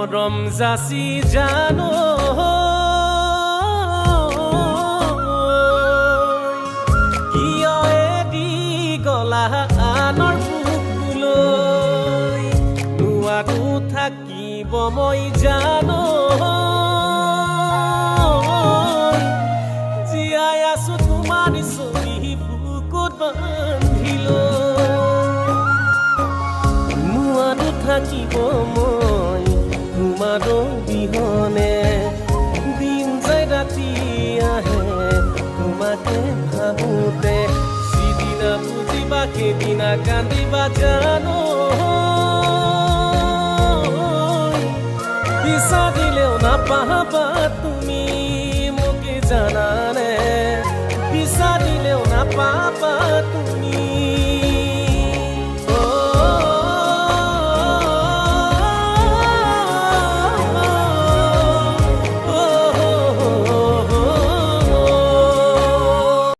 মৰম যাচি জানো কিয় এৰি গলা আনৰ বুকুলৈ নোৱাৰো থাকিব মই জানো জীয়াই আছো তোমাৰ ছবি বুকুত বান্ধিলৈ নোৱাৰো থাকিব মই তোমাৰ বিহনে দিন যায় ৰাতি আহে তোমাকে ভাবোতে সিদিনা বুজিবা সেইদিনা কান্দিবা জানো বিচাৰিলেও নাপাবা তুমি মোকে জানানে বিচাৰিলেও নাপাবা তুমি